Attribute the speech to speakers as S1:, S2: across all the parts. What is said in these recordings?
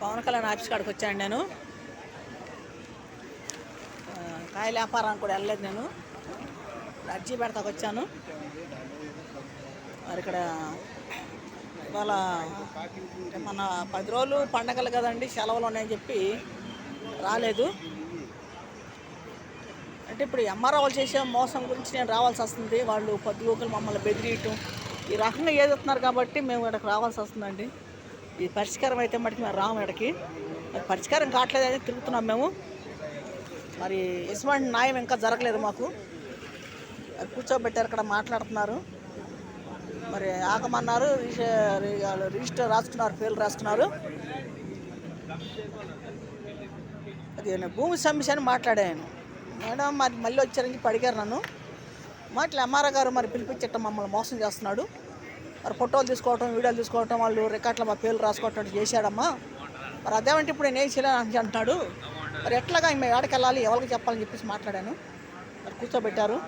S1: Pawan Kalyan office కాడికి వచ్చాను నేను. కాయల వ్యాపారానికి కూడా వెళ్ళలేదు నేను, అర్జీ పెడతాకు వచ్చాను. మరి ఇక్కడ ఇవాళ మన 10 రోజులు పండగలు కదండి, సెలవులు ఉన్నాయని చెప్పి రాలేదు. అంటే ఇప్పుడు ఎంఆర్ఓ వాళ్ళు చేసే మోసం గురించి నేను రావాల్సి వస్తుంది. వాళ్ళు పొద్దుగూకులు మమ్మల్ని బెదిరియటం ఈ రకంగా ఏదవుతున్నారు కాబట్టి మేము ఇక్కడికి రావాల్సి వస్తుందండి. ఈ పరిష్కారం అయితే మటుకు మేము రాము ఇక్కడికి. పరిష్కారం కావట్లేదని తిరుగుతున్నాం మేము. మరి ఎటువంటి న్యాయం ఇంకా జరగలేదు మాకు. కూర్చోబెట్టారు, ఇక్కడ మాట్లాడుతున్నారు. మరి ఆగమన్నారు, రిజిస్టర్ రాసుకున్నారు, పేర్లు రాసుకున్నారు. అది భూమి సమస్య అని మాట్లాడాను. మేడం మరి మళ్ళీ వచ్చారని అడిగారు నన్ను. మాట్లా ఎంఆర్ఓ గారు మరి పిలిపించటం మమ్మల్ని మోసం చేస్తున్నాడు. మరి ఫోటోలు తీసుకోవటం, వీడియోలు తీసుకోవటం, వాళ్ళు రికార్డులో మా పేర్లు రాసుకోవటం చేశాడమ్మా. మరి అదేమంటే ఇప్పుడు నేను ఏం చేయాలని అంటున్నాడు. మరి ఎట్లాగా మేము ఏడకి వెళ్ళాలి, ఎవరికి చెప్పాలని చెప్పేసి మాట్లాడాను. మరి కూర్చోబెట్టారు.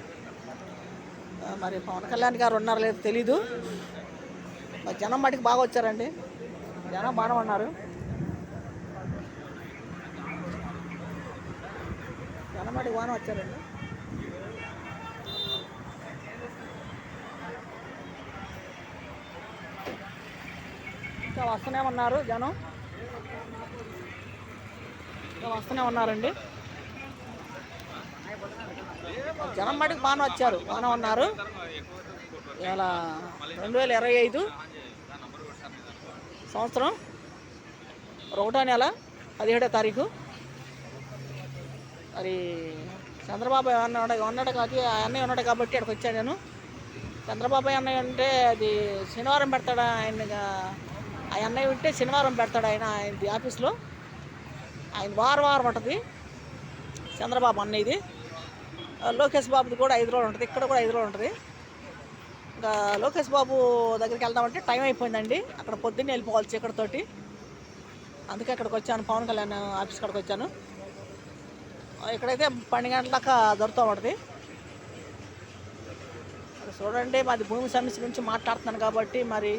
S1: మరి పవన్ కళ్యాణ్ గారు ఉన్నారో లేదో తెలీదు. మరి జనం మటుకు బాగా వచ్చారండి, జనం బాగా ఉన్నారు. జనం మటుకు బాగా వచ్చారండి. ఇంకా వస్తూనే ఉన్నారు జనం, ఇంకా వస్తూనే ఉన్నారండి. జనం మటుకు బాగా వచ్చారు, బాగా ఉన్నారు. ఇవాళ 2025 సంవత్సరం 1వ నెల 17వ తారీఖు. మరి చంద్రబాబు ఉన్నాడు కాదు, అన్నయ్య ఉన్నాడు కాబట్టి ఇక్కడికి వచ్చాను నేను. చంద్రబాబు అన్నయ్య అంటే అది శనివారం పెడతాడు ఆయన. ఆ అన్నయ్య ఉంటే శనివారం పెడతాడు ఆయన ఆఫీస్లో. ఆయన వారం ఉంటుంది చంద్రబాబు అన్నయ్యది. లోకేష్ బాబుది కూడా 5 రోజులు ఉంటుంది, ఇక్కడ కూడా 5 రోజులు ఉంటుంది. ఇంకా లోకేష్ బాబు దగ్గరికి వెళ్దామంటే టైం అయిపోయిందండి. అక్కడ పొద్దున్నే వెళ్ళిపోవాలి చీకటితోటి. అందుకే అక్కడికి వచ్చాను, పవన్ కళ్యాణ్ ఆఫీస్ కాడికి వచ్చాను. ఇక్కడైతే 12 గంటల దాకా దొరుకుతూ ఉంటుంది. చూడండి, మాది భూమి సమస్య గురించి మాట్లాడుతున్నాను కాబట్టి మరి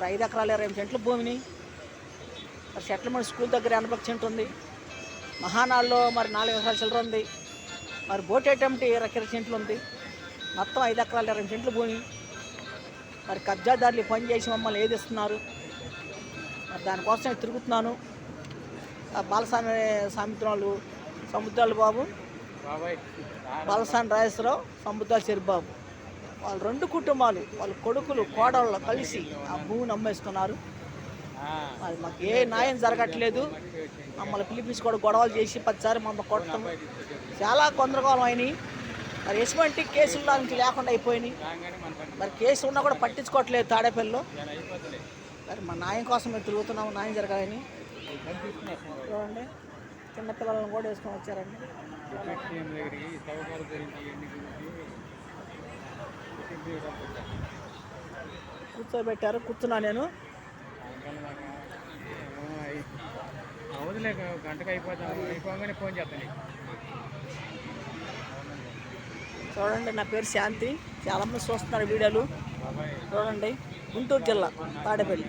S1: 5 ఎకరాలు 20 సెంట్ల భూమిని, మరి సెటిల్మెంట్ స్కూల్ దగ్గర 80 సెంట్లు ఉంది. మహానాడులో మరి 4 ఎకరాల చిల్లర ఉంది. మరి బోట్ ఐటెంటి 20 సెంట్లు ఉంది. మొత్తం 5 ఎకరాలు 20 సెంట్ల భూమి. మరి కబ్జాదారులు పని చేసి మమ్మల్ని ఏదిస్తున్నారు. మరి దానికోసమే తిరుగుతున్నాను. బాలస్వామి సముద్రాలు బాబు, బాలస్వామి రాజేశ్వరరావు, సముద్రాలు చెరిబాబు, వాళ్ళ 2 కుటుంబాలు, వాళ్ళ కొడుకులు కోడళ్ళు కలిసి ఆ భూమిని అమ్మేసుకున్నారు. అది మాకు ఏ న్యాయం జరగట్లేదు. మమ్మల్ని పిలిపించుకోవడం, గొడవలు చేసి 10 సార్లు మమ్మల్ని కొట్టడం, చాలా గందరగోళం అయినాయి. మరి ఎటువంటి కేసులు నుంచి లేకుండా అయిపోయినాయి. మరి కేసు ఉన్నా కూడా పట్టించుకోవట్లేదు తాడేపల్లిలో. మరి మా న్యాయం కోసం మేము తిరుగుతున్నాము, న్యాయం జరగాలని. చూడండి, చిన్నపిల్లలను కూడా వేసుకొని వచ్చారండి. కూర్చోబెట్టారు, కూర్చున్నా నేను. చూడండి, నా పేరు శాంతి. చాలామంది చూస్తున్నారు వీడియోలు. చూడండి, గుంటూరు జిల్లా తాడేపల్లి.